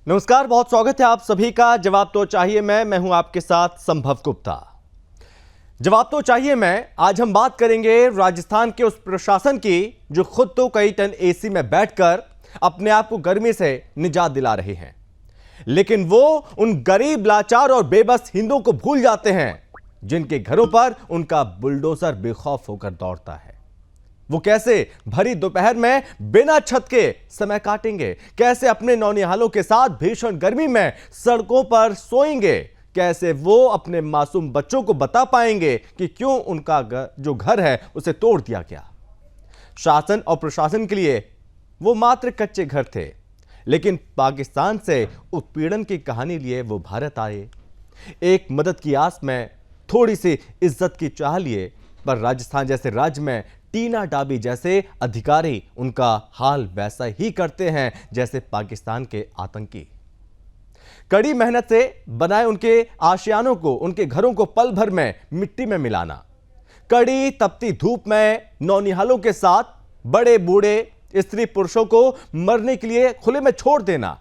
नमस्कार, बहुत स्वागत है आप सभी का जवाब तो चाहिए मैं हूं आपके साथ संभव गुप्ता। जवाब तो चाहिए मैं आज हम बात करेंगे राजस्थान के उस प्रशासन की जो खुद तो कई टन एसी में बैठकर अपने आप को गर्मी से निजात दिला रहे हैं, लेकिन वो उन गरीब, लाचार और बेबस हिंदुओं को भूल जाते हैं जिनके घरों पर उनका बुलडोजर बेखौफ होकर दौड़ता है। वो कैसे भरी दोपहर में बिना छत के समय काटेंगे, कैसे अपने नौनिहालों के साथ भीषण गर्मी में सड़कों पर सोएंगे, कैसे वो अपने मासूम बच्चों को बता पाएंगे कि क्यों उनका जो घर है उसे तोड़ दिया गया। शासन और प्रशासन के लिए वो मात्र कच्चे घर थे, लेकिन पाकिस्तान से उत्पीड़न की कहानी लिए वो भारत आए, एक मदद की आस में, थोड़ी सी इज्जत की चाह लिए। पर राजस्थान जैसे राज्य में टीना डाबी जैसे अधिकारी उनका हाल वैसा ही करते हैं जैसे पाकिस्तान के आतंकी। कड़ी मेहनत से बनाए उनके आशियानों को, उनके घरों को पल भर में मिट्टी में मिलाना, कड़ी तपती धूप में नौनिहालों के साथ बड़े बूढ़े स्त्री पुरुषों को मरने के लिए खुले में छोड़ देना।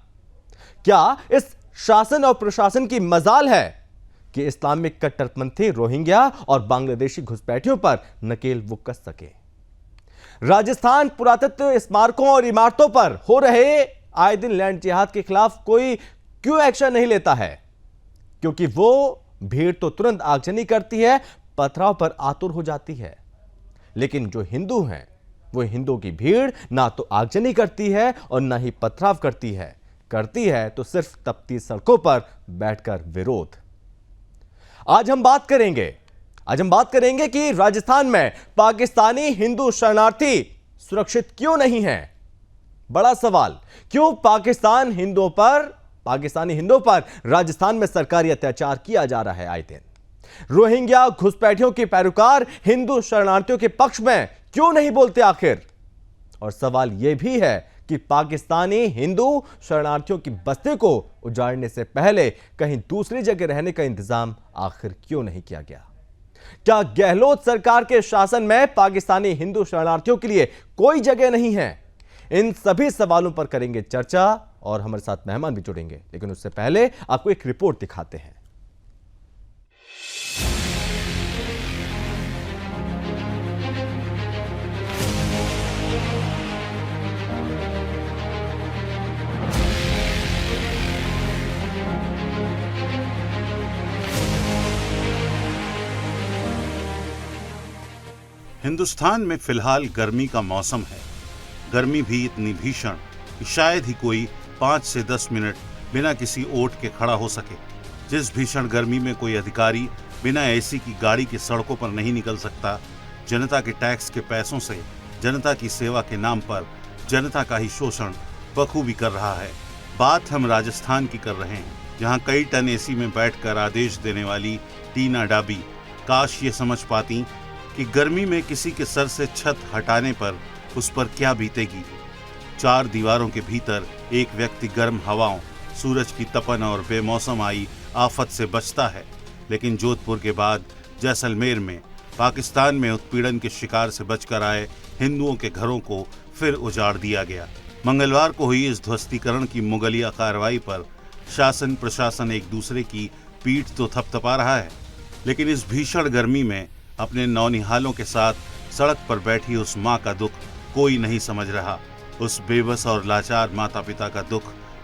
क्या इस शासन और प्रशासन की मजाल है कि इस्लामिक कट्टरपंथी रोहिंग्या और बांग्लादेशी घुसपैठियों पर नकेल वो कस सके? राजस्थान पुरातत्व स्मारकों और इमारतों पर हो रहे आए दिन लैंड जिहाद के खिलाफ कोई क्यों एक्शन नहीं लेता है? क्योंकि वो भीड़ तो तुरंत आगजनी करती है, पथराव पर आतुर हो जाती है। लेकिन जो हिंदू हैं, वो हिंदुओं की भीड़ ना तो आगजनी करती है और ना ही पथराव करती है तो सिर्फ तपती सड़कों पर बैठकर विरोध। आज हम बात करेंगे कि राजस्थान में पाकिस्तानी हिंदू शरणार्थी सुरक्षित क्यों नहीं हैं? बड़ा सवाल, क्यों पाकिस्तानी हिंदुओं पर राजस्थान में सरकारी अत्याचार किया जा रहा है आए दिन? रोहिंग्या घुसपैठियों के पैरोकार हिंदू शरणार्थियों के पक्ष में क्यों नहीं बोलते आखिर? और सवाल यह भी है कि पाकिस्तानी हिंदू शरणार्थियों की बस्ती को उजाड़ने से पहले कहीं दूसरी जगह रहने का इंतजाम आखिर क्यों नहीं किया गया? क्या गहलोत सरकार के शासन में पाकिस्तानी हिंदू शरणार्थियों के लिए कोई जगह नहीं है? इन सभी सवालों पर करेंगे चर्चा और हमारे साथ मेहमान भी जुड़ेंगे, लेकिन उससे पहले आपको एक रिपोर्ट दिखाते हैं। हिंदुस्तान में फिलहाल गर्मी का मौसम है। गर्मी भी इतनी भीषण कि शायद ही कोई 5 से 10 मिनट बिना किसी ओट के खड़ा हो सके। जिस भीषण गर्मी में कोई अधिकारी बिना एसी की गाड़ी की सड़कों पर नहीं निकल सकता, जनता के टैक्स के पैसों से जनता की सेवा के नाम पर जनता का ही शोषण बखूबी कर रहा है। बात हम राजस्थान की कर रहे हैं, जहां कई टन एसी में बैठकर आदेश देने वाली टीना डाबी काश ये समझ पाती कि गर्मी में किसी के सर से छत हटाने पर उस पर क्या बीतेगी। 4 दीवारों के भीतर एक व्यक्ति गर्म हवाओं, सूरज की तपन और बेमौसम आई आफत से बचता है, लेकिन जोधपुर के बाद जैसलमेर में पाकिस्तान में उत्पीड़न के शिकार से बचकर आए हिंदुओं के घरों को फिर उजाड़ दिया गया। मंगलवार को हुई इस ध्वस्तीकरण की मुगलिया कार्रवाई पर शासन प्रशासन एक दूसरे की पीठ तो थपथपा रहा है, लेकिन इस भीषण गर्मी में अपने नौनिहालों के साथ सड़क पर बैठी उस माँ का दुख कोई नहीं समझ रहा। उस बेबस और लाचार माता पिता का दुख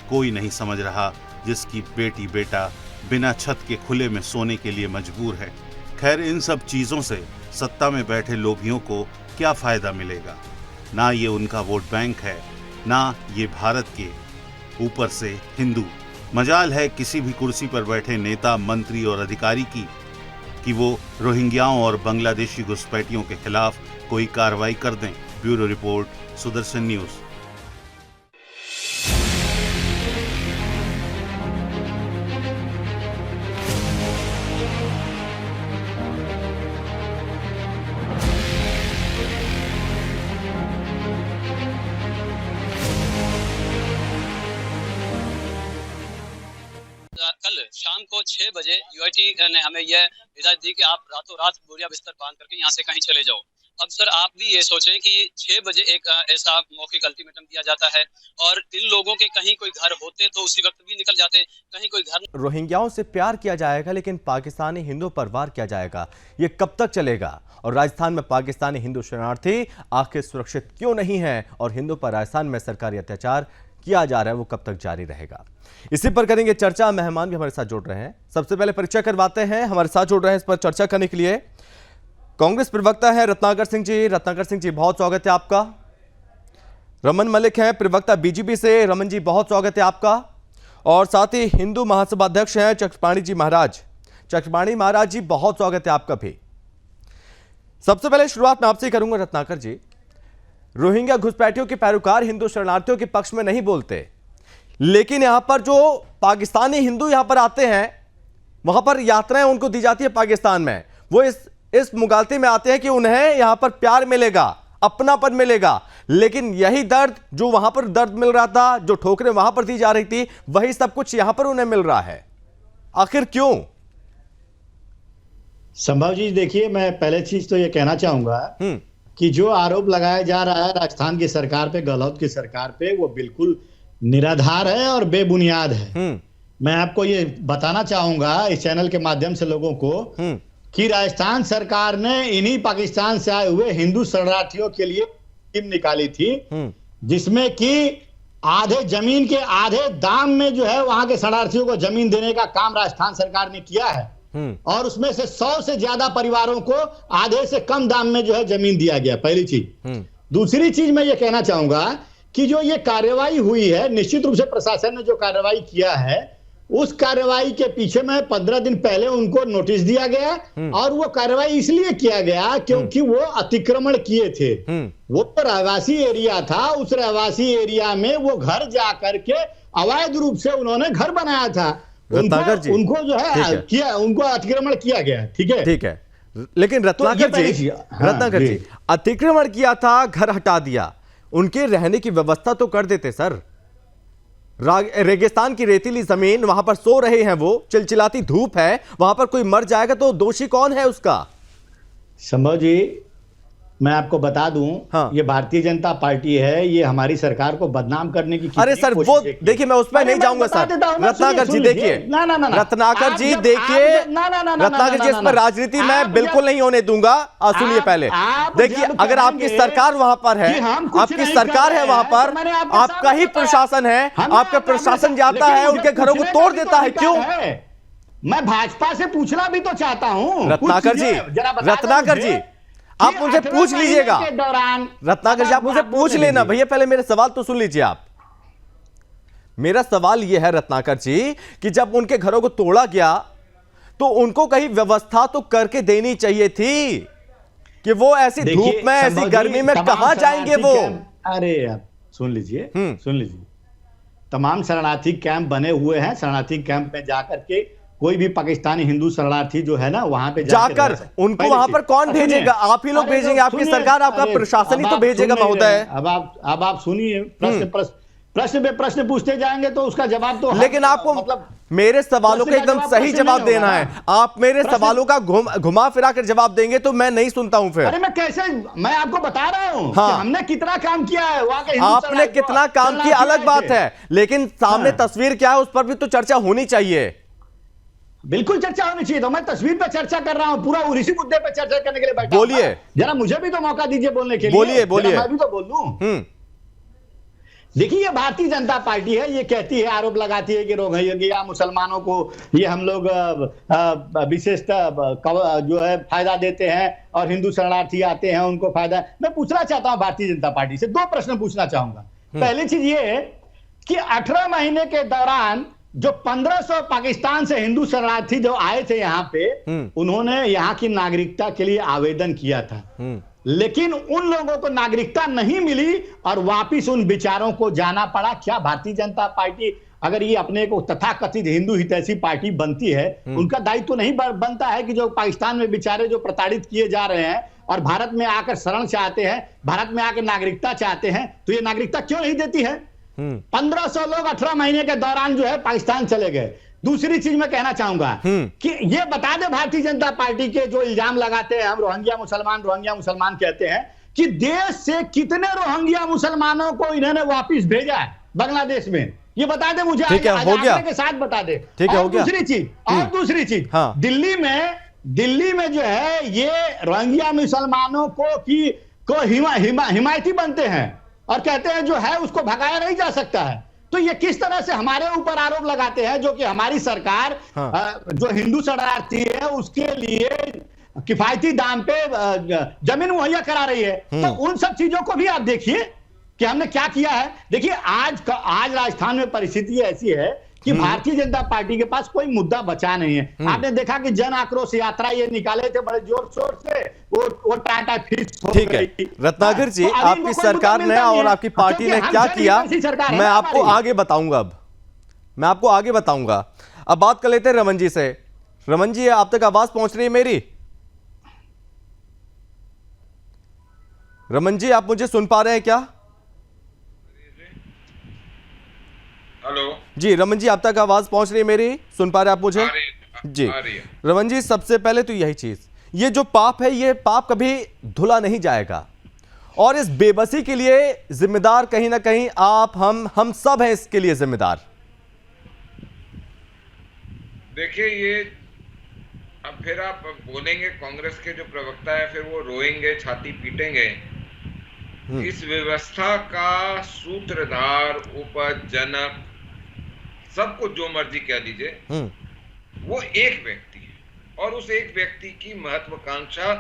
कोई नहीं समझ रहा, जिसकी बेटी बेटा बिना छत के खुले में सोने के लिए मजबूर है। खैर, इन सब चीज़ों से सत्ता में बैठे लोभियों को क्या फायदा मिलेगा? ना ये उनका वोट बैंक है, ना ये भारत के ऊपर से हिंदू। मजाल है किसी भी कुर्सी पर बैठे नेता, मंत्री और अधिकारी की कि वो रोहिंग्याओं और बांग्लादेशी घुसपैठियों के खिलाफ कोई कार्रवाई कर दें। Bureau report, Sudarshan news. कल शाम को 6 बजे यूआईटी ने हमें यह हिदायत दी कि आप रातों रात बोरिया बिस्तर बांध करके यहाँ से कहीं चले जाओ। अब सर आप भी ये सोचें कि 6 बजे एक ऐसा मौखिक अल्टीमेटम दिया जाता है और इन लोगों के कहीं कोई घर होते तो उसी वक्त भी निकल जाते, कहीं कोई घर। रोहिंग्याओं से प्यार किया जाएगा लेकिन पाकिस्तानी हिंदुओं पर वार किया जाएगा, ये कब तक चलेगा? और राजस्थान में पाकिस्तानी हिंदू शरणार्थी आखिर सुरक्षित क्यों नहीं है और हिंदुओं पर राजस्थान में सरकारी अत्याचार किया जा रहा है, वो कब तक जारी रहेगा? इसी पर करेंगे चर्चा। मेहमान भी हमारे साथ जुड़ रहे हैं। सबसे पहले परिचय करवाते हैं, हमारे साथ जुड़ रहे हैं इस पर चर्चा करने के लिए कांग्रेस प्रवक्ता है रत्नाकर सिंह जी। रत्नाकर सिंह जी, बहुत स्वागत है आपका। रमन मलिक हैं प्रवक्ता बीजेपी से। रमन जी, बहुत स्वागत है आपका। और साथ ही हिंदू महासभा अध्यक्ष हैं चक्रपाणी जी महाराज। चक्रपाणी महाराज जी, बहुत स्वागत है आपका भी। सबसे पहले शुरुआत मैं आपसे ही करूंगा रत्नाकर जी। रोहिंग्या घुसपैठियों के पैरोकार हिंदू शरणार्थियों के पक्ष में नहीं बोलते, लेकिन यहां पर जो पाकिस्तानी हिंदू यहां पर आते हैं, वहां पर यात्राएं उनको दी जाती है पाकिस्तान में, वो इस मुगालते में आते हैं कि उन्हें यहां पर प्यार मिलेगा, अपनापन मिलेगा। लेकिन यही दर्द जो वहां पर दर्द मिल रहा था, जो ठोकरें वहां पर दी जा रही थी, वही सब कुछ यहां पर उन्हें मिल रहा है। आखिर क्यों? संभव जी, देखिए, मैं पहले चीज तो ये कहना चाहूंगा कि जो आरोप लगाया जा रहा है राजस्थान की सरकार पे, गहलोत की सरकार पे, वो बिल्कुल निराधार है और बेबुनियाद है। मैं आपको ये बताना चाहूंगा इस चैनल के माध्यम से लोगों को कि राजस्थान सरकार ने इन्हीं पाकिस्तान से आए हुए हिंदू शरणार्थियों के लिए स्कीम निकाली थी, जिसमें कि आधे जमीन के आधे दाम में जो है वहां के शरणार्थियों को जमीन देने का काम राजस्थान सरकार ने किया है। और उसमें से 100 से ज्यादा परिवारों को आधे से कम दाम में जो है जमीन दिया गया। पहली चीज। दूसरी चीज मैं ये कहना चाहूंगा कि जो ये कार्रवाई हुई है, निश्चित रूप से प्रशासन ने जो कार्रवाई किया है, उस कार्रवाई के पीछे में 15 दिन पहले उनको नोटिस दिया गया और वो कार्रवाई इसलिए किया गया क्योंकि वो अतिक्रमण किए थे। वो तो रहवासी एरिया था, उस रहवासी एरिया में वो घर जा करके अवैध रूप से उन्होंने घर बनाया था। उनको जो है किया, उनको अतिक्रमण किया गया। ठीक है। लेकिन रत्नाकर जी, अतिक्रमण किया था, घर हटा दिया, उनके रहने की व्यवस्था तो कर देते सर। रेगिस्तान की रेतीली जमीन, वहां पर सो रहे हैं वो, चिलचिलाती धूप है, वहां पर कोई मर जाएगा तो दोषी कौन है उसका? संभव जी, मैं आपको बता दूं, ये भारतीय जनता पार्टी है, ये हमारी सरकार को बदनाम करने की। अरे सर, वो देखिए, मैं उस पर नहीं जाऊंगा सर। रत्नाकर जी देखिए, रत्नाकर जी देखिए, रत्नाकर जी, इस पर राजनीति मैं बिल्कुल नहीं होने दूंगा। सुनिए पहले, देखिए, अगर आपकी सरकार वहां पर है, आपकी सरकार है वहां पर, आपका ही प्रशासन है, आपका प्रशासन जाता है, उनके घरों को तोड़ देता है, क्यों? मैं भाजपा से पूछना भी तो चाहता हूं रत्नाकर जी, आप उनसे पूछ लीजिएगा। रत्नाकर जी, आप उनसे पूछ लेना। भैया पहले मेरे सवाल तो सुन लीजिए आप। मेरा सवाल यह है रत्नाकर जी कि जब उनके घरों को तोड़ा गया तो उनको कहीं व्यवस्था तो करके देनी चाहिए थी कि वो ऐसी धूप में, ऐसी गर्मी में कहां जाएंगे वो? अरे सुन लीजिए, तमाम शरणार्थी कैंप बने हुए हैं। शरणार्थी कैंप में जाकर के कोई भी पाकिस्तानी हिंदू शरणार्थी जो है ना, वहां पे जाकर उनको वहां पर कौन भेजेगा? आप ही लोग भेजेंगे, आपकी सरकार, आपका प्रशासन ही तो भेजेगा महोदय। अब आप सुनिए, प्रश्न पे प्रश्न पूछते जाएंगे तो उसका जवाब तो, लेकिन आपको मतलब मेरे सवालों का एकदम सही जवाब देना है। आप मेरे सवालों का घुमा फिरा कर जवाब देंगे तो मैं नहीं सुनता हूं। फिर अरे मैं आपको बता रहा हूं कि हमने कितना काम किया है वहां के। आपने कितना काम किया अलग बात है, लेकिन सामने तस्वीर क्या है उस पर भी तो चर्चा होनी चाहिए। बिल्कुल चर्चा होनी चाहिए। तो मैं तस्वीर पे चर्चा कर रहा हूं, पूरा उसी मुद्दे पे चर्चा करने के लिए बैठा। बोलिए, जरा मुझे भी तो मौका दीजिए बोलने के लिए। बोलिए, मैं भी तो बोल दूं। देखिए, ये भारतीय जनता पार्टी है, ये कहती है, आरोप लगाती है कि रोहिंग्या मुसलमानों को ये हम लोग विशेषतः जो है फायदा देते हैं और हिंदू शरणार्थी आते हैं उनको फायदा। मैं पूछना चाहता हूं भारतीय जनता पार्टी से, 2 प्रश्न पूछना चाहूंगा। पहली चीज ये है कि 18 महीने के दौरान जो 1500 पाकिस्तान से हिंदू शरणार्थी जो आए थे यहाँ पे, उन्होंने यहाँ की नागरिकता के लिए आवेदन किया था, लेकिन उन लोगों को नागरिकता नहीं मिली और वापिस उन बेचारों को जाना पड़ा। क्या भारतीय जनता पार्टी, अगर ये अपने को तथाकथित हिंदू हितैषी पार्टी बनती है, उनका दायित्व तो नहीं बनता है कि जो पाकिस्तान में बेचारे जो प्रताड़ित किए जा रहे हैं और भारत में आकर शरण चाहते हैं, भारत में आकर नागरिकता चाहते हैं, तो ये नागरिकता क्यों नहीं देती है? 1500 लोग 18 महीने के दौरान जो है पाकिस्तान चले गए। दूसरी चीज मैं कहना चाहूंगा कि ये बता दे भारतीय जनता पार्टी के जो इल्जाम लगाते हैं हम रोहिंग्या मुसलमान कहते हैं, कि देश से कितने रोहिंग्या मुसलमानों को इन्होंने वापस भेजा है बांग्लादेश में, ये बता दे मुझे। ठीक है, हो गया के साथ बता दे। ठीक है, हो गया। दूसरी चीज हाँ। दिल्ली में जो है ये रोहिंग्या मुसलमानों को हिमायती बनते हैं और कहते हैं जो है उसको भगाया नहीं जा सकता है। तो ये किस तरह से हमारे ऊपर आरोप लगाते हैं, जो कि हमारी सरकार जो हिंदू शरणार्थी है उसके लिए किफायती दाम पे जमीन मुहैया करा रही है। तो उन सब चीजों को भी आप देखिए कि हमने क्या किया है। देखिए आज राजस्थान में परिस्थिति ऐसी है कि भारतीय जनता पार्टी के पास कोई मुद्दा बचा नहीं है। आपने देखा कि जन आक्रोश यात्रा ये निकाले थे बड़े जोर शोर से, वो टाटा फिक्स हो गई। ठीक है रत्नाकर जी, आपकी सरकार ने और आपकी पार्टी ने क्या किया मैं आपको आगे बताऊंगा। अब मैं आपको आगे बताऊंगा। अब बात कर लेते हैं रमन जी से। रमन जी, आप तक आवाज पहुंच रही है मेरी? रमन जी, आप मुझे सुन पा रहे हैं क्या? हेलो जी रमन जी, आप तक आवाज पहुंच रही है मेरी? सुन पा रहे आप मुझे? जी रमन जी, सबसे पहले तो यही चीज, ये जो पाप है ये पाप कभी धुला नहीं जाएगा और इस बेबसी के लिए जिम्मेदार कहीं ना कहीं आप हम सब हैं इसके लिए जिम्मेदार। देखिए ये अब फिर आप बोलेंगे कांग्रेस के जो प्रवक्ता है फिर वो रोएंगे, छाती पीटेंगे। इस व्यवस्था का सूत्रधार, उपजनक, सबको जो मर्जी कह लीजिए, वो एक व्यक्ति है और उस एक व्यक्ति की महत्वाकांक्षा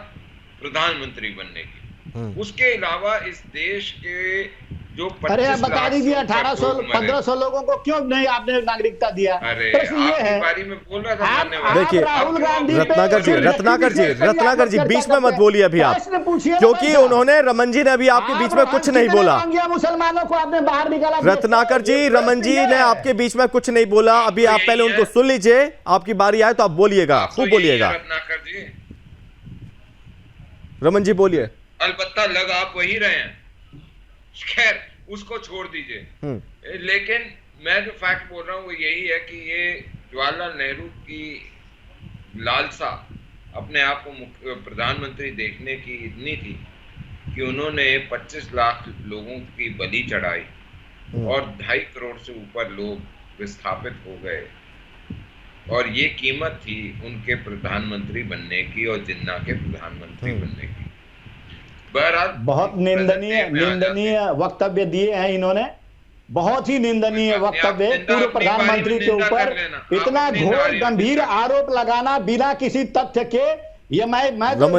प्रधानमंत्री बनने की। उसके अलावा इस देश के जो 25 बता दीजिए 1800-1500 लोगों को क्यों नहीं आपने नागरिकता दिया? अरे ये है बारे में बोल रहा था। देखिए रत्नाकर जी बीच में मत बोलिए अभी आप, क्योंकि उन्होंने रमन जी ने अभी आपके बीच में कुछ नहीं बोला। मुसलमानों को आपने बाहर निकाला। रत्नाकर जी, रमन जी ने आपके बीच में कुछ नहीं बोला। अभी आप पहले उनको सुन लीजिए, आपकी बारी आए तो आप बोलिएगा, खूब बोलिएगा। रत्नाकर जी, रमन जी बोलिए। अलबत्ता लग आप वही रहे हैं, खैर उसको छोड़ दीजिए। लेकिन मैं जो फैक्ट बोल रहा हूं वो यही है कि ये जवाहरलाल नेहरू की लालसा अपने आप को प्रधानमंत्री देखने की इतनी थी कि उन्होंने 25 लाख लोगों की बलि चढ़ाई और 2.5 करोड़ से ऊपर लोग विस्थापित हो गए और ये कीमत थी उनके प्रधानमंत्री बनने की और जिन्ना के प्रधानमंत्री बनने की। बहुत निंदनीय वक्तव्य दिए हैं इन्होंने, बहुत ही निंदनीय वक्तव्य। पूर्व प्रधानमंत्री के ऊपर इतना घोर गंभीर आरोप लगाना बिना किसी तथ्य के, ये मैं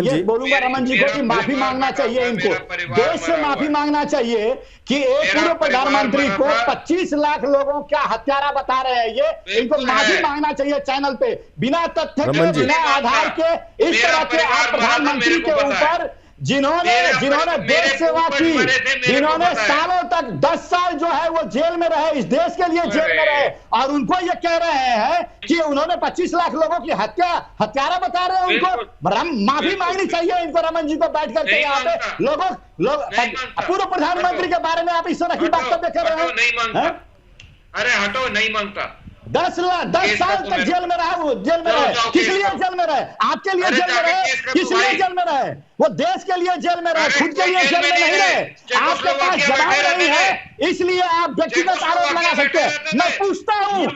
ये बोलूंगा रमन जी को कि माफी मांगना चाहिए इनको, देश से माफी मांगना चाहिए कि एक पूर्व प्रधानमंत्री को 25 लाख लोगों क्या हत्यारा बता रहे हैं ये, इनको माफी मांगना चाहिए चैनल पे। बिना तथ्य के, बिना आधार के इस तरह के आप प्रधानमंत्री के ऊपर जिन्होंने देश सेवा की, जिन्होंने सालों तक 10 साल जो है वो जेल में रहे, इस देश के लिए जेल में रहे, और उनको ये कह रहे हैं कि उन्होंने 25 लाख लोगों की हत्यारा बता रहे हैं। उनको माफी मांगनी चाहिए इनको, रमन जी को बैठ करके यहाँ पे लोग पूर्व प्रधानमंत्री के बारे में आप इस तरह की वक्तव्य कर रहे हैं। अरे हटो, नहीं मांगता। 10 साल तक जेल में रहा, वो जेल में रहे, किस लिए जेल में रहे? आपके लिए जेल में रहे, किस लिए जेल में रहे? वो देश के लिए जेल में रहे, खुद के लिए जेल में नहीं रहे। आपके पास जवाब नहीं है, इसलिए आप व्यक्तिगत आरोप लगा सकते हैं। मैं पूछता हूँ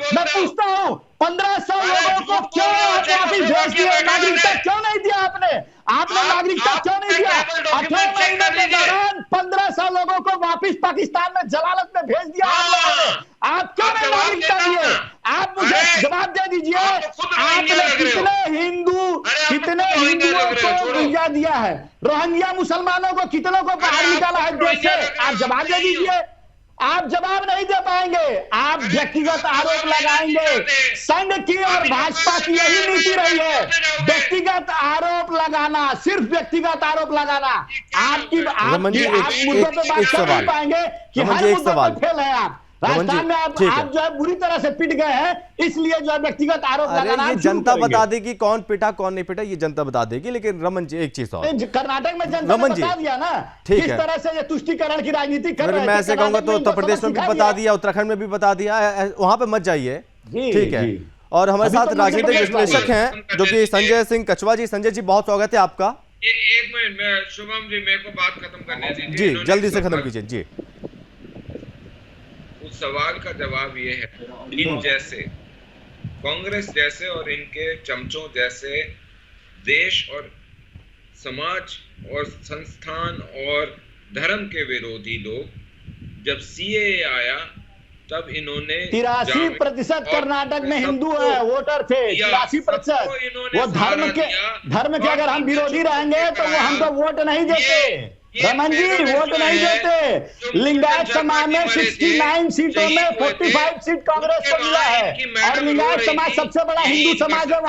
1500 लोगों को क्यों वापिस भेज दिया? नागरिकता क्यों नहीं दिया आपने? नागरिकता क्यों नहीं दिया? 18 महीने के दौरान 1500 लोगों को वापिस पाकिस्तान में जलालत में भेज दिया आप क्यों नहीं नागरिकता दिए? आप मुझे जवाब दे दीजिए। आपने कितने हिंदुओं को वीजा दिया है? रोहिंग्या मुसलमानों को कितनों को बाहर निकाला है देश से? आप जवाब दे दीजिए। आप जवाब नहीं दे पाएंगे, आप व्यक्तिगत आरोप लगाएंगे। संघ की और भाजपा की यही नीति रही है, व्यक्तिगत आरोप लगाना, सिर्फ व्यक्तिगत आरोप लगाना। आप मुद्दों पे बात कर नहीं पाएंगे कि हर मुद्दे पे फेल है आप। राजस्थान में आप जो है बुरी तरह से पिट गए हैं, इसलिए जो है व्यक्तिगत आरोप लगाना ये जनता बता देगी कौन पिटा कौन नहीं पिटा, ये जनता बता देगी। लेकिन रमन जी एक चीज और, कर्नाटक में जनता ने बता दिया ना किस तरह से ये तुष्टीकरण की राजनीति कर रहे हैं। मैं ऐसे कहूंगा तो उत्तर प्रदेश में भी बता दिया, उत्तराखंड में भी बता दिया, वहां पे मत जाइए, ठीक है। और हमारे अभी साथ तो राजनीतिक मुझे विश्लेषक हैं जो कि संजय सिंह कछवा जी। संजय जी, बहुत स्वागत है आपका। ये एक मिनट में शुभम जी मेरे को बात खत्म करने दीजिए। जी, इन्होंने जल्दी से सवाल- खत्म कीजिए जी। उस सवाल का जवाब ये है, इन जैसे कांग्रेस जैसे और इनके चमचों जैसे देश और समाज और संस्थान और धर्म के विरोधी लोग, जब सीएए आया तब इन्होंने 83% कर्नाटक में हिंदू है, वोटर थे 83%। वो धर्म के अगर हम विरोधी रहेंगे तो वो हमको वोट नहीं देते। रमन जी वोट नहीं देते। लिंगायत समाज में 69 सीटों में 45 सीट कांग्रेस को मिला है और लिंगायत समाज सबसे बड़ा हिंदू समाज है।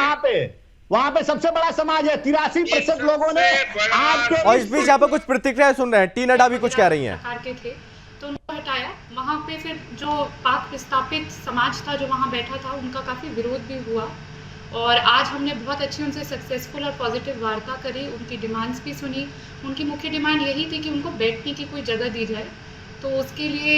वहां पे सबसे बड़ा समाज है। 83% लोगों ने आज के और इस बीच यहाँ पर कुछ प्रतिक्रिया सुन रहे हैं। टी नड्डा भी कुछ कह रही हैं। तो उनको हटाया। वहाँ पे फिर जो पाक विस्थापित समाज था जो वहाँ बैठा था, उनका काफ़ी विरोध भी हुआ और आज हमने बहुत अच्छी उनसे सक्सेसफुल और पॉजिटिव वार्ता करी, उनकी डिमांड्स भी सुनी। उनकी मुख्य डिमांड यही थी कि उनको बैठने की कोई जगह दी जाए। तो उसके लिए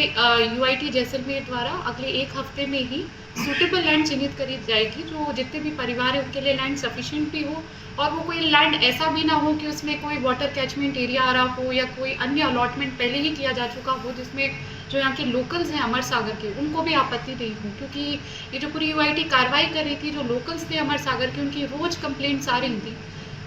UIT जैसलमेर द्वारा अगले 1 हफ्ते में ही सूटेबल लैंड चिन्हित करी जाएगी, जो जितने भी परिवार है उनके लिए लैंड सफिशिएंट भी हो और वो कोई लैंड ऐसा भी ना हो कि उसमें कोई वाटर कैचमेंट एरिया आ रहा हो या कोई अन्य अलॉटमेंट पहले ही किया जा चुका हो जिसमें जो यहाँ के लोकल्स हैं अमर सागर के, उनको भी आपत्ति नहीं हो। क्योंकि ये जो पूरी UIT कार्रवाई कर रही थी, जो लोकल्स थे अमर सागर के, उनकी रोज़ कंप्लेंट्स आ रही थी।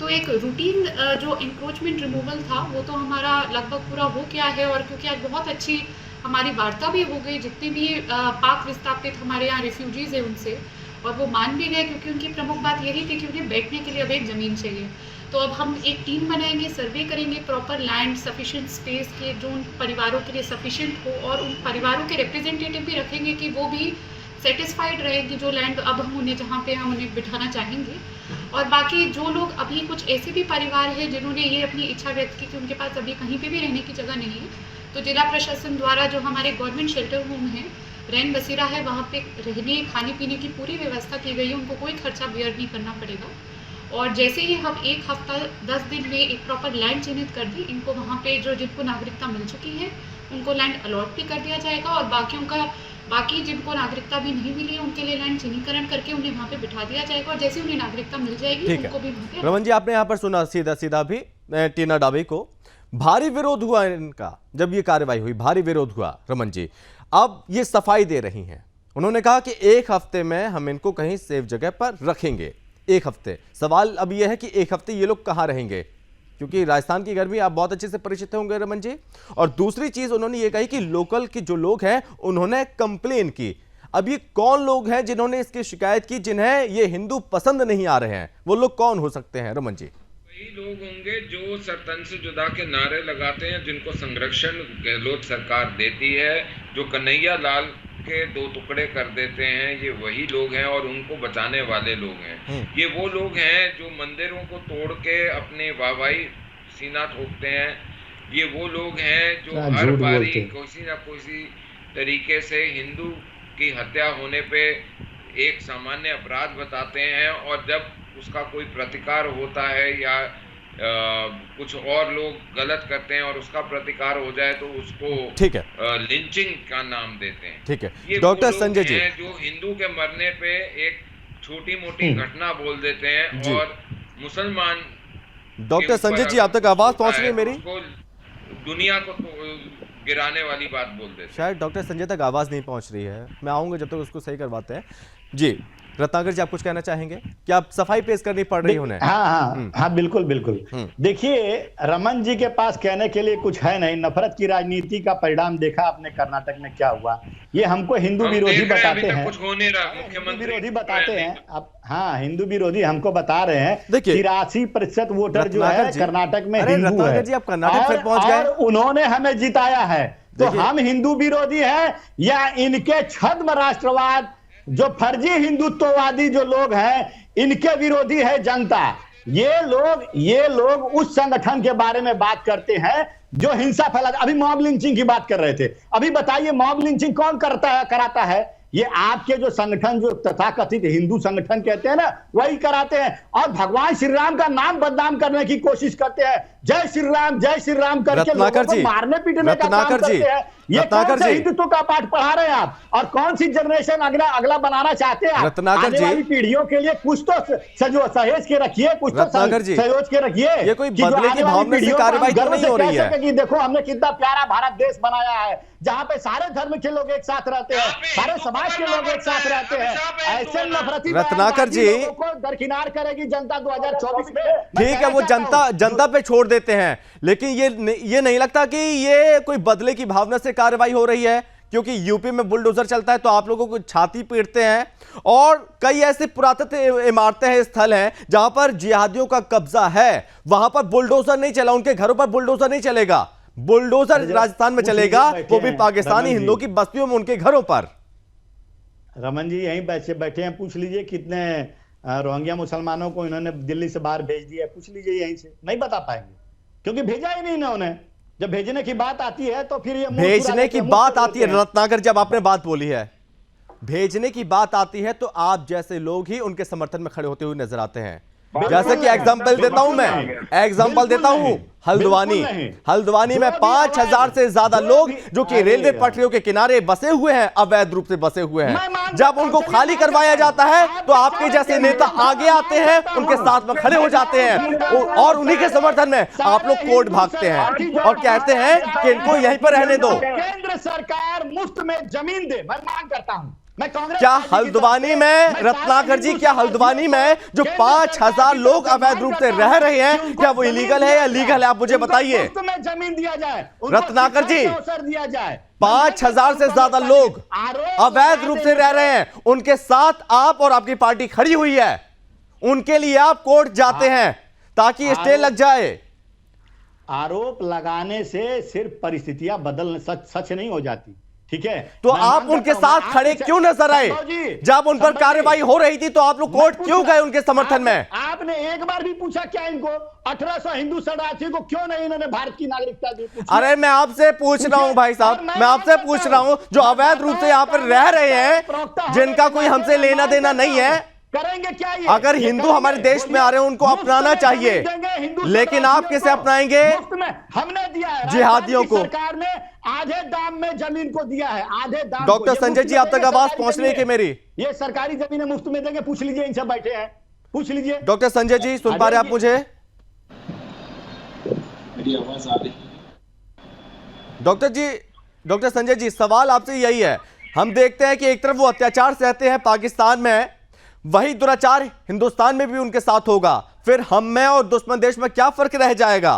तो एक रूटीन जो इंक्रोचमेंट रिमूवल था वो तो हमारा लगभग पूरा हो गया है और क्योंकि आज बहुत अच्छी हमारी वार्ता भी हो गई जितने भी पाक विस्थापित हमारे यहाँ रिफ्यूजीज़ हैं उनसे, और वो मान भी गए क्योंकि उनकी प्रमुख बात यही थी कि उन्हें बैठने के लिए अब एक ज़मीन चाहिए। तो अब हम एक टीम बनाएंगे, सर्वे करेंगे प्रॉपर लैंड सफिशिएंट स्पेस के जो उन परिवारों के लिए सफिशिएंट हो और उन परिवारों के रिप्रेजेंटेटिव भी रखेंगे कि वो भी सेटिस्फाइड रहे कि जो लैंड अब हम उन्हें जहाँ पे हम उन्हें बिठाना चाहेंगे। और बाकी जो लोग अभी कुछ ऐसे भी परिवार हैं जिन्होंने ये अपनी इच्छा व्यक्त की कि उनके पास अभी कहीं पे भी रहने की जगह नहीं है, तो जिला प्रशासन द्वारा जो हमारे गवर्नमेंट शेल्टर होम है, रैन बसेरा है, वहाँ पे रहने खाने पीने की पूरी व्यवस्था की गई है। उनको कोई खर्चा बेयर नहीं करना पड़ेगा। और जैसे ही हम 1 हफ्ता 10 दिन में एक प्रॉपर लैंड चिन्हित कर दी, इनको वहाँ पे जो जिनको नागरिकता मिल चुकी है उनको लैंड अलॉट भी कर दिया जाएगा और बाकी जिनको नागरिकता भी नहीं मिली है उनके लिए लैंड चिन्हीकरण करके उन्हें वहाँ पे बिठा दिया जाएगा और जैसे उन्हें नागरिकता मिल जाएगी उनको भी वहाँ पे। रमन जी, आपने यहाँ पर सुना सीधा भी टी नड्डा को भारी विरोध हुआ इनका। जब ये कार्रवाई हुई भारी विरोध हुआ रमन जी। अब ये सफाई दे रही हैं। उन्होंने कहा कि 1 हफ्ते में हम इनको कहीं सेफ जगह पर रखेंगे। 1 हफ्ते। सवाल अब यह है कि 1 हफ्ते ये लोग कहाँ रहेंगे, क्योंकि राजस्थान की गर्मी आप बहुत अच्छे से परिचित होंगे रमन जी। और दूसरी चीज उन्होंने ये कही कि लोकल के जो लोग हैं उन्होंने कंप्लेन की। अब ये कौन लोग हैं जिन्होंने इसकी शिकायत की, जिन्हें ये हिंदू पसंद नहीं आ रहे हैं? वो लोग कौन हो सकते हैं रमन जी? वही लोग होंगे जो सरतन से जुदा के नारे लगाते हैं, जिनको संरक्षण गहलोत सरकार देती है, जो कन्हैया लाल के 2 टुकड़े कर देते हैं, ये वही लोग हैं और उनको बचाने वाले लोग हैं। ये वो लोग हैं जो मंदिरों को तोड़ के अपने वाहवाही सीना ठोकते हैं। ये वो लोग हैं जो हर बारी किसी ना किसी तरीके से हिंदू की हत्या होने पे एक सामान्य अपराध बताते हैं और जब उसका कोई प्रतिकार होता है या कुछ और लोग गलत करते हैं और उसका प्रतिकार हो जाए तो उसको ठीक है लिंचिंग का नाम देते हैं। ठीक है डॉक्टर संजय जी, जो हिंदू के मरने पे एक छोटी मोटी घटना बोल देते हैं और मुसलमान डॉक्टर संजय जी आप तक आवाज पहुंच रही है मेरी? दुनिया को गिराने वाली बात बोल देते हैं। शायद डॉक्टर संजय तक आवाज नहीं पहुंच रही है। मैं आऊंगा जब तक उसको सही करवाते हैं। जी रत्नाकर जी, आप कुछ कहना चाहेंगे? क्या आप सफाई पेश करनी पड़ रही उन्हें? हाँ बिल्कुल बिल्कुल। देखिए रमन जी के पास कहने के लिए कुछ है नहीं। नफरत की राजनीति का परिणाम देखा आपने कर्नाटक में क्या हुआ। ये हमको हिंदू विरोधी बताते हैं, हिंदू विरोधी बताते हैं। अब हाँ, हिंदू विरोधी हमको बता रहे हैं। 83% वोटर जो है कर्नाटक में हिंदू है और उन्होंने हमें जिताया है। तो हम हिंदू विरोधी हैं या इनके छद्म राष्ट्रवाद जो फर्जी हिंदुत्ववादी जो लोग हैं इनके विरोधी है जनता। ये लोग उस संगठन के बारे में बात करते हैं जो हिंसा फैलाता। अभी मॉब लिंचिंग की बात कर रहे थे। अभी बताइए मॉब लिंचिंग कौन कराता है? ये आपके जो संगठन जो तथाकथित हिंदू संगठन कहते हैं ना, वही कराते हैं और भगवान श्री राम का नाम बदनाम करने की कोशिश करते हैं। जय श्री राम करके लोगों को मारने पीटने का काम करते हैं। ये कौन रत्नाकर से जी, हिंदुत्व का पाठ पढ़ा रहे हैं आप? और कौन सी जनरेशन अगला बनाना चाहते हैं आप? रत्नाकर आने जी, वाली पीढ़ियों के लिए कुछ तो सहेज के रखिए, कुछ तो रत्नाकर जी, सहयोग के रखिए। ये कोई कि जो बदले की आने वाली भावना से पीढ़ियों को हम कार्रवाई तो गर्व नहीं से हो कह रही है। सकें कि देखो हमने कितना प्यारा भारत देश बनाया है, जहां पे सारे धर्म के लोग एक साथ रहते हैं, सारे समाज के लोग एक साथ रहते हैं। ऐसे नफरती रत्नाकर जी, लोगों को दरकिनार करेगी जनता 2024 में। ठीक है, वो जनता पे छोड़ देते हैं, लेकिन ये नहीं लगता कि ये कोई बदले की भावना से कार्रवाई हो रही है? क्योंकि यूपी में बुलडोजर चलता है तो आप लोगों को छाती पीटते हैं, और कई ऐसे पुरातत्व इमारतें हैं, स्थल हैं जहां पर जिहादियों का कब्जा है, वहां पर बुलडोजर नहीं चला, उनके घरों पर बुलडोजर नहीं चलेगा। बुलडोजर राजस्थान में चलेगा, वो भी पाकिस्तानी हिंदुओं की बस्तियों में, उनके घरों पर। रमन जी यहीं बैठे हैं, पूछ लीजिए कितने रोहिंग्या मुसलमानों को इन्होंने दिल्ली से बाहर भेज दिया है, पूछ लीजिए यहीं से। नहीं बता पाएंगे क्योंकि भेजा ही नहीं इन्होंने। जब भेजने की बात आती है तो फिर ये भेजने की बात आती है रत्नाकर, जब आपने बात बोली है भेजने की बात आती है, तो आप जैसे लोग ही उनके समर्थन में खड़े होते हुए नजर आते हैं। जैसे कि एग्जांपल देता हूं, मैं एग्जांपल देता हूं, हल्द्वानी में 5000 से ज्यादा लोग जो कि रेलवे पटरियों के किनारे बसे हुए हैं, अवैध रूप से बसे हुए हैं, जब उनको खाली करवाया जाता है तो आपके जैसे नेता आगे आते हैं, उनके साथ में खड़े हो जाते हैं, और उन्हीं के समर्थन में आप लोग कोर्ट भागते हैं और कहते हैं कि इनको यहीं पर रहने दो। केंद्र सरकार मुफ्त में जमीन दे, मैं मांग करता हूं। क्या हल्द्वानी में, रत्नाकर जी, क्या हल्द्वानी में जो 5000 लोग अवैध रूप से रह रहे हैं, क्या वो इलीगल है या लीगल है? आप मुझे बताइए जमीन दिया जाए, रत्नाकर जी। दिया जाए। 5000 से ज्यादा लोग अवैध रूप से रह रहे हैं, उनके साथ आप और आपकी पार्टी खड़ी हुई है, उनके लिए आप कोर्ट जाते हैं ताकि स्टे लग जाए। आरोप लगाने से सिर्फ परिस्थितियां सच नहीं हो जाती, ठीक है? तो आप उनके साथ खड़े क्यों नजर आए? जब उन पर कार्रवाई हो रही थी तो आप लोग कोर्ट क्यों गए उनके समर्थन में? आपने एक बार भी पूछा क्या इनको 1800 हिंदू शरणार्थियों को क्यों नहीं इन्होंने भारत की नागरिकता दी? अरे मैं आपसे पूछ रहा हूं भाई साहब, मैं आपसे पूछ रहा हूं, जो अवैध रूप से यहाँ पर रह रहे हैं, जिनका कोई हमसे लेना देना नहीं है, करेंगे क्या ये? अगर हिंदू हमारे देश में आ रहे हैं उनको अपनाना चाहिए, लेकिन आप कैसे अपनाएंगे? हमने दिया है जिहादियों को, सरकार ने आधे दाम में जमीन को दिया है, आधे दाम। डॉक्टर संजय जी, आप तक आवाज पहुंच रही है कि मेरी? ये सरकारी जमीनें मुफ्त में देंगे, पूछ लीजिए, इनसे बैठे हैं, पूछ लीजिए। डॉक्टर संजय जी, सुन पा रहे आप मुझे? मेरी आवाज आ रही? डॉक्टर संजय जी, सवाल आपसे यही है, हम देखते हैं कि एक तरफ वो अत्याचार सहते हैं पाकिस्तान में, वही दुराचार हिंदुस्तान में भी उनके साथ होगा, फिर हम में और दुश्मन देश में क्या फर्क रह जाएगा?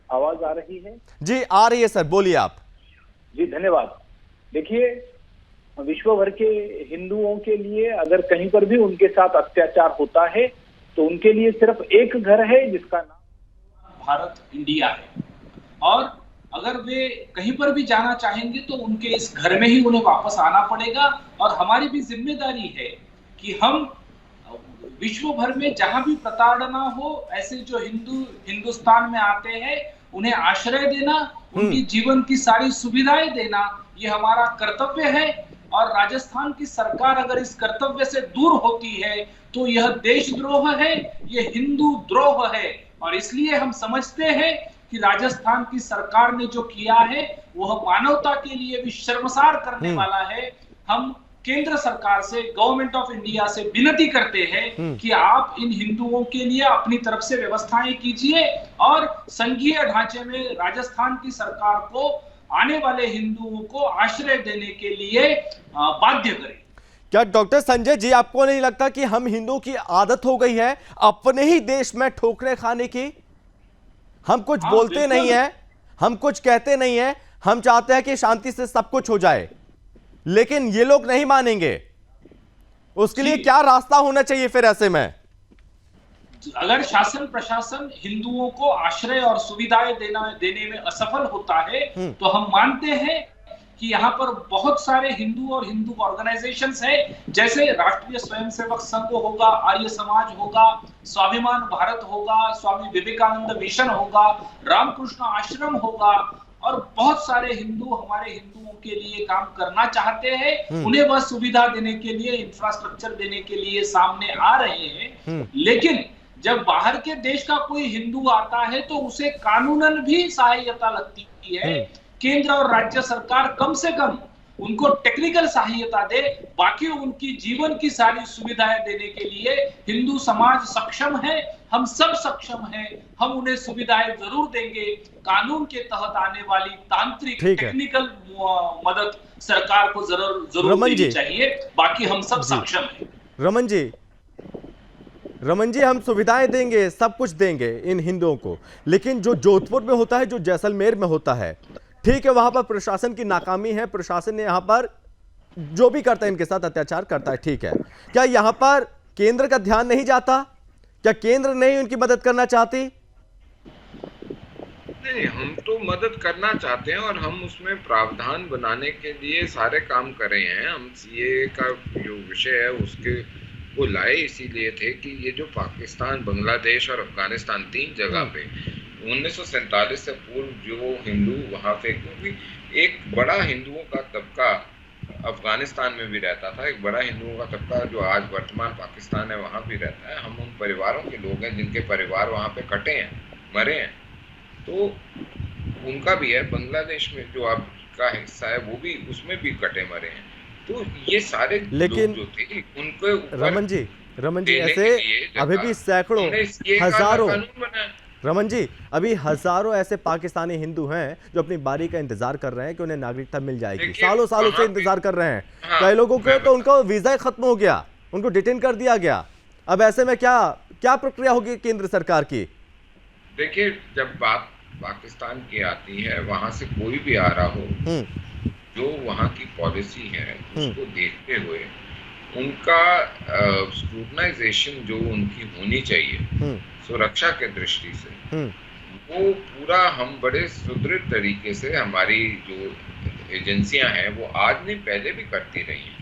आवाज आ रही है? जी आ रही है सर, बोलिए आप। जी धन्यवाद। देखिए, विश्व भर के हिंदुओं के लिए अगर कहीं पर भी उनके साथ अत्याचार होता है तो उनके लिए सिर्फ एक घर है जिसका नाम भारत इंडिया है, और अगर वे कहीं पर भी जाना चाहेंगे तो उनके इस घर में ही उन्हें वापस आना पड़ेगा। और हमारी भी जिम्मेदारी है कि हम विश्व भर में जहां भी प्रताड़ना हो, ऐसे जो हिंदू हिंदुस्तान में आते हैं उन्हें आश्रय देना, उनकी जीवन की सारी सुविधाएं देना, ये हमारा कर्तव्य है। और राजस्थान की सरकार अगर इस कर्तव्य से दूर होती है तो यह देशद्रोह है, यह हिंदू द्रोह है। और इसलिए हम समझते हैं कि राजस्थान की सरकार ने जो किया है वह मानवता के लिए भी शर्मसार करने वाला है। हम केंद्र सरकार से, गवर्नमेंट ऑफ इंडिया से विनती करते हैं कि आप इन हिंदुओं के लिए अपनी तरफ से व्यवस्थाएं कीजिए और संघीय ढांचे में राजस्थान की सरकार को आने वाले हिंदुओं को आश्रय देने के लिए बाध्य करें। क्या डॉक्टर संजय जी, आपको नहीं लगता कि हम हिंदुओं की आदत हो गई है अपने ही देश में ठोकरें खाने की? हम कुछ बोलते नहीं है, हम कुछ कहते नहीं है, हम चाहते हैं कि शांति से सब कुछ हो जाए, लेकिन ये लोग नहीं मानेंगे। उसके लिए क्या रास्ता होना चाहिए फिर ऐसे में? अगर शासन प्रशासन हिंदुओं को आश्रय और सुविधाएं देने में असफल होता है तो हम मानते हैं कि यहाँ पर बहुत सारे हिंदू और हिंदू ऑर्गेनाइजेशंस हैं, जैसे राष्ट्रीय स्वयंसेवक संघ होगा, आर्य समाज होगा, स्वाभिमान भारत होगा, स्वामी विवेकानंद मिशन होगा, रामकृष्ण आश्रम होगा, और बहुत सारे हिंदू हमारे हिंदुओं के लिए काम करना चाहते हैं। उन्हें वह सुविधा देने के लिए, इंफ्रास्ट्रक्चर देने के लिए सामने आ रहे हैं। लेकिन जब बाहर के देश का कोई हिंदू आता है तो उसे कानूनन भी सहायता लगती है केंद्र और राज्य सरकार कम से कम उनको टेक्निकल सहायता दे, बाकी उनकी जीवन की सारी सुविधाएं देने के लिए हिंदू समाज सक्षम है, हम सब सक्षम हैं, हम उन्हें सुविधाएं जरूर देंगे। कानून के तहत आने वाली तांत्रिक टेक्निकल मदद सरकार को जरूर देनी चाहिए, बाकी हम सब सक्षम हैं। रमन जी, हम सुविधाएं देंगे, सब कुछ देंगे इन हिंदुओं को, लेकिन जो जोधपुर में होता है, जो जैसलमेर में होता है, ठीक है, वहां पर प्रशासन की नाकामी है, प्रशासन ने यहां पर जो भी करता है इनके साथ अत्याचार करता है, ठीक है, क्या यहां पर केंद्र का ध्यान नहीं जाता? क्या केंद्र नहीं उनकी मदद करना चाहती? नहीं, हम तो मदद करना चाहते हैं और हम उसमें प्रावधान बनाने के लिए सारे काम कर रहे हैं। हम सीए का जो विषय है उसके वो लाए इसीलिए थे कि ये जो पाकिस्तान, बांग्लादेश और अफगानिस्तान 3 जगह पे 1947 से पूर्व जो हिंदू वहाँ पे, क्योंकि एक बड़ा हिंदुओं का तबका अफगानिस्तान में भी रहता था, एक बड़ा हिंदुओं का तबका जो आज वर्तमान पाकिस्तान है वहाँ भी रहता है। हम उन परिवारों के लोग हैं जिनके परिवार वहाँ पे कटे हैं, मरे हैं, तो उनका भी है। बांग्लादेश में जो आपका हिस्सा है वो भी, उसमें भी कटे मरे हैं। तो ये सारे लेकिन लोग जो थे उनको रमन जी ऐसे अभी भी सैकड़ों, हजारों, रमन जी अभी हजारों ऐसे पाकिस्तानी हिंदू हैं जो अपनी बारी का इंतजार कर रहे हैं कि उन्हें नागरिकता मिल जाएगी। सालों से इंतजार कर रहे हैं। कई लोगों को तो उनका वीजा खत्म हो गया, उनको डिटेन कर दिया गया। अब ऐसे में क्या प्रक्रिया होगी केंद्र सरकार की? देखिए, जब बात पाकिस्तान की आती है, वहां से कोई भी आ रहा हो, जो वहाँ की पॉलिसी है उसको देखते हुए उनका स्क्रूटनाइजेशन जो उनकी होनी चाहिए सुरक्षा के दृष्टि से, वो पूरा हम बड़े सुदृढ़ तरीके से, हमारी जो एजेंसियां हैं वो आज नहीं पहले भी करती रही हैं।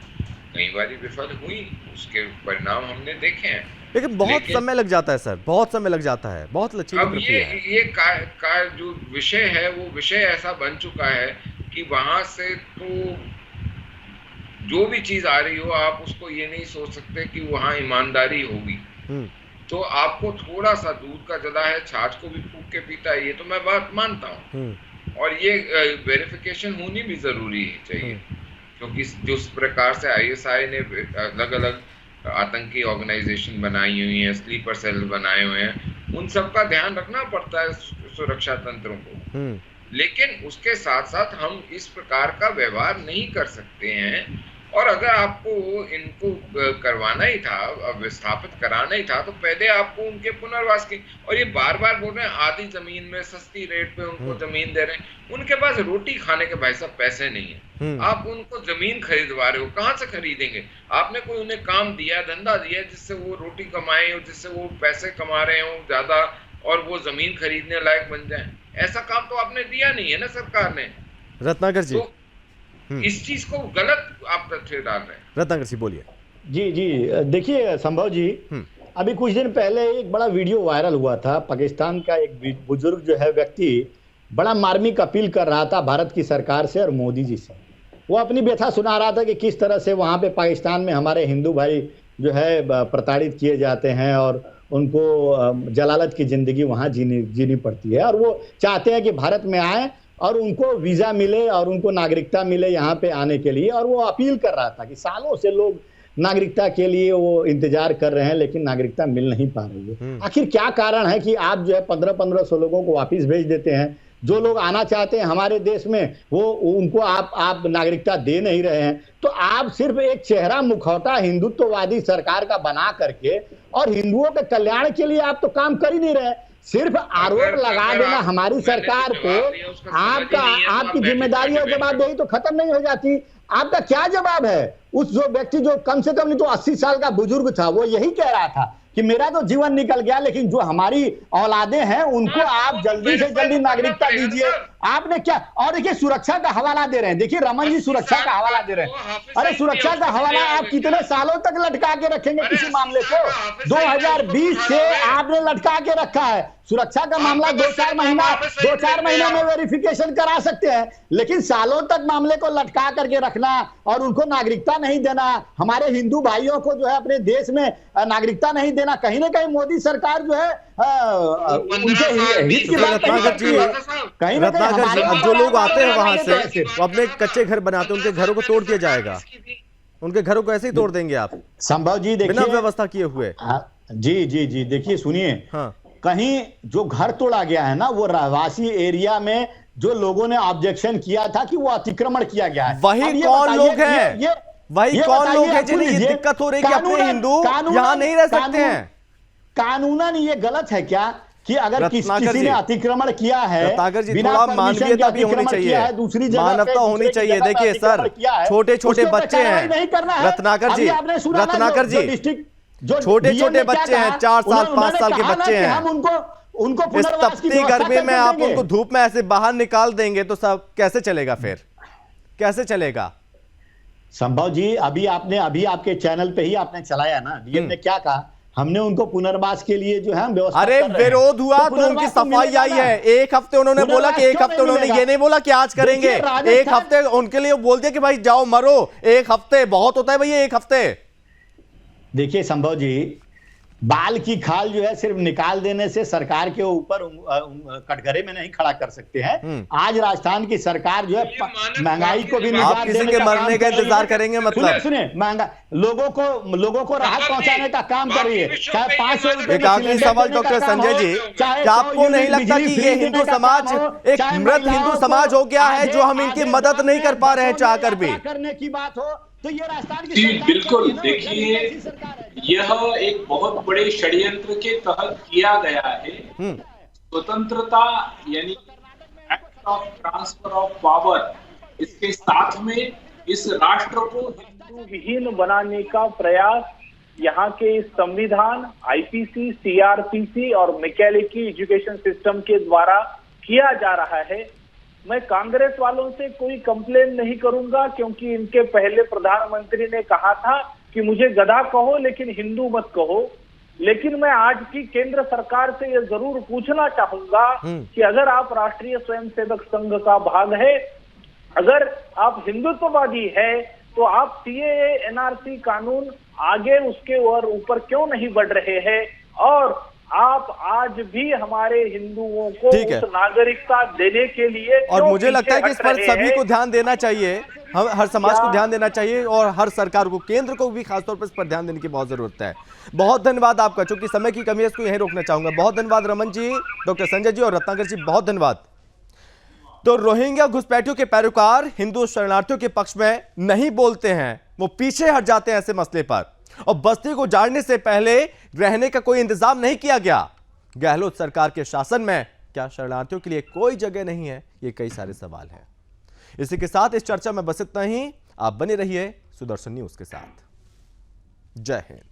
कई बार विफल हुई, उसके परिणाम हमने देखे हैं, लेकिन बहुत समय लग जाता है सर, बहुत समय लग जाता है, बहुत लचीली प्रक्रिया है। ये का जो विषय है वो विषय ऐसा बन चुका है कि वहां से तो जो भी चीज आ रही हो, आप उसको ये नहीं सोच सकते कि वहां ईमानदारी होगी। तो आपको थोड़ा सा दूध का जला है, छाछ को भी फूंक के पीता है, ये तो मैं बात मानता हूँ। और ये वेरिफिकेशन होनी भी जरूरी चाहिए, क्योंकि जिस प्रकार से ISI ने अलग अलग आतंकी ऑर्गेनाइजेशन बनाई हुई है, स्लीपर सेल बनाए हुए हैं, उन सब का ध्यान रखना पड़ता है सुरक्षा तंत्रों को। लेकिन उसके साथ साथ हम इस प्रकार का व्यवहार नहीं कर सकते हैं। और अगर आपको इनको करवाना ही था, विस्थापित कराना ही था, तो पहले आपको उनके पुनर्वास की, और ये बार बार बोल रहे हैं आधी जमीन में सस्ती रेट पे उनको जमीन दे रहे हैं, उनके पास रोटी खाने के भाई साहब पैसे नहीं है। आप उनको जमीन खरीदवा रहे हो, कहाँ से खरीदेंगे? आपने कोई उन्हें काम दिया, धंधा दिया जिससे वो रोटी कमाए और जिससे वो पैसे कमा रहे हो ज्यादा और वो जमीन खरीदने लायक बन जाए, ऐसा काम तो आपने दिया नहीं है ना सरकार ने। रत्नाकर जी, तो इस चीज को गलत आप तथ्य डाल रहे हैं। रत्नाकर जी बोलिए। जी देखिए संभव जी, अभी कुछ दिन पहले एक बड़ा वीडियो वायरल हुआ था। पाकिस्तान का एक बुजुर्ग जो है व्यक्ति बड़ा मार्मिक अपील कर रहा था भारत की सरकार से और मोदी जी से। वो अपनी व्यथा सुना रहा था कि किस तरह से वहाँ पे पाकिस्तान में हमारे हिंदू भाई जो है प्रताड़ित किए जाते हैं और उनको जलालत की जिंदगी वहाँ जीनी पड़ती है, और वो चाहते हैं कि भारत में आए और उनको वीजा मिले और उनको नागरिकता मिले यहाँ पे आने के लिए। और वो अपील कर रहा था कि सालों से लोग नागरिकता के लिए वो इंतजार कर रहे हैं, लेकिन नागरिकता मिल नहीं पा रही है। आखिर क्या कारण है कि आप जो है 1500 लोगों को वापस भेज देते हैं? जो लोग आना चाहते हैं हमारे देश में, वो उनको आप नागरिकता दे नहीं रहे हैं। तो आप सिर्फ एक चेहरा मुखौटा हिंदुत्ववादी सरकार का बना करके और हिंदुओं के कल्याण के लिए आप तो काम कर ही नहीं रहे। सिर्फ आरोप लगा देना हमारी सरकार पे, आपकी जिम्मेदारी और जवाबदेही तो खत्म नहीं हो जाती। आपका क्या जवाब है? उस जो व्यक्ति जो कम से कम नहीं तो 80 साल का बुजुर्ग था, वो यही कह रहा था कि मेरा तो जीवन निकल गया, लेकिन जो हमारी औलादे हैं उनको आप जल्दी से जल्दी नागरिकता दीजिए। आपने क्या, और देखिए सुरक्षा का हवाला दे रहे हैं। देखिए रमन जी सुरक्षा का हवाला दे रहे हैं। अरे सुरक्षा का हवाला आप कितने सालों तक लटका के रखेंगे किसी मामले को? 2020 से आपने लटका के रखा है। सुरक्षा का मामला 2-4 महीना में वेरिफिकेशन करा सकते हैं, लेकिन सालों तक मामले को लटका करके रखना और उनको नागरिकता नहीं देना, हमारे हिंदू भाइयों को जो है अपने देश में नागरिकता नहीं देना, कहीं ना कहीं मोदी सरकार जो है उनके हित की बात नहीं करती है। कहीं ना कहीं रत्नाकर जी, अब जो लोग आते हैं वहां से वो अपने कच्चे घर बनाते हैं, उनके घरों को तोड़ दिया जाएगा, उनके घरों को ऐसे ही तोड़ देंगे आप संभव जी? देखिए, बिना व्यवस्था किए हुए। जी जी जी, देखिए सुनिए, हाँ, कहीं जो घर तोड़ा गया है ना, वो रहवासी एरिया में जो लोगों ने ऑब्जेक्शन किया था कि वो अतिक्रमण किया गया है, वही कौन लोग हैं? वही कौन लोग हैं जिन्हें ये दिक्कत हो रही है कि अपने हिंदू यहां नहीं रह सकते हैं? कानूनन ये गलत है क्या कि अगर किसी ने अतिक्रमण किया है, रत्नाकर जी, थोड़ा मानवीयता भी होनी चाहिए, दूसरी जगह मानवता होनी चाहिए। देखिए सर, छोटे छोटे बच्चे हैं रत्नाकर जी, रत्नाकर जी, छोटे छोटे बच्चे हैं, 4 साल 5 साल के बच्चे हैं, हम उनको इस तपती गर्मी में आप उनको धूप में ऐसे बाहर निकाल देंगे तो सब कैसे चलेगा? फिर कैसे चलेगा? संभव जी, अभी आपके चैनल पे ही आपने चलाया ना, डीएम ने क्या कहा, हमने उनको पुनर्वास के लिए जो है व्यवस्था अरे विरोध हुआ तो उनकी सफाई आई है। एक हफ्ते उन्होंने बोला कि एक हफ्ते, उन्होंने ये नहीं बोला कि आज करेंगे, एक हफ्ते उनके लिए बोल दिया कि भाई जाओ मरो। एक हफ्ते बहुत होता है भैया, एक हफ्ते। देखिए संभव जी, बाल की खाल जो है सिर्फ निकाल देने से सरकार के ऊपर कटघरे में नहीं खड़ा कर सकते हैं। आज राजस्थान की सरकार जो है महंगाई को भी आप किसी के मरने का इंतजार करेंगे? मतलब सुनिए, महंगा लोगों को राहत पहुंचाने का काम कर रही है। चाहे 500 रुपए। एक आखिरी सवाल डॉक्टर संजय जी, क्या आपको नहीं लगता कि ये हिंदू समाज एक मृत हिंदू समाज हो गया है जो हम इनकी मदद नहीं कर पा रहे हैं चाहकर भी? करने की बात हो तो ये राजस्थान की बिल्कुल, देखिए यह एक बहुत बड़े षड्यंत्र के तहत किया गया है। स्वतंत्रता यानी act of transfer of power, इसके साथ में इस राष्ट्र को हिंदू विहीन बनाने का प्रयास यहाँ के संविधान, आईपीसी, सीआरपीसी और मैकेले एजुकेशन सिस्टम के द्वारा किया जा रहा है। मैं कांग्रेस वालों से कोई कंप्लेन नहीं करूंगा, क्योंकि इनके पहले प्रधानमंत्री ने कहा था कि मुझे गधा कहो लेकिन हिंदू मत कहो। लेकिन मैं आज की केंद्र सरकार से यह जरूर पूछना चाहूंगा कि अगर आप राष्ट्रीय स्वयंसेवक संघ का भाग है, अगर आप हिंदुत्ववादी है, तो आप सीएए, एनआरसी कानून आगे उसके और ऊपर क्यों नहीं बढ़ रहे हैं? और आप आज भी हमारे हिंदुओं को उस नागरिकता देने के लिए, और मुझे लगता है कि इस पर सभी को ध्यान देना चाहिए, हर समाज को ध्यान देना चाहिए और हर सरकार को, केंद्र को भी खासतौर पर इस पर ध्यान देने की बहुत जरूरत है। बहुत धन्यवाद आपका, चूंकि समय की कमी है इसको यहीं रोकना चाहूंगा। बहुत धन्यवाद रमन जी, डॉक्टर संजय जी और रत्नाकर जी, बहुत धन्यवाद। तो रोहिंग्या घुसपैठियों के पैरोकार हिंदू शरणार्थियों के पक्ष में नहीं बोलते हैं, वो पीछे हट जाते हैं ऐसे मसले पर, और बस्ती को उजाड़ने से पहले रहने का कोई इंतजाम नहीं किया गया। गहलोत सरकार के शासन में क्या शरणार्थियों के लिए कोई जगह नहीं है? ये कई सारे सवाल हैं। इसी के साथ इस चर्चा में बस इतना ही। आप बने रहिए सुदर्शन न्यूज के साथ। जय हिंद।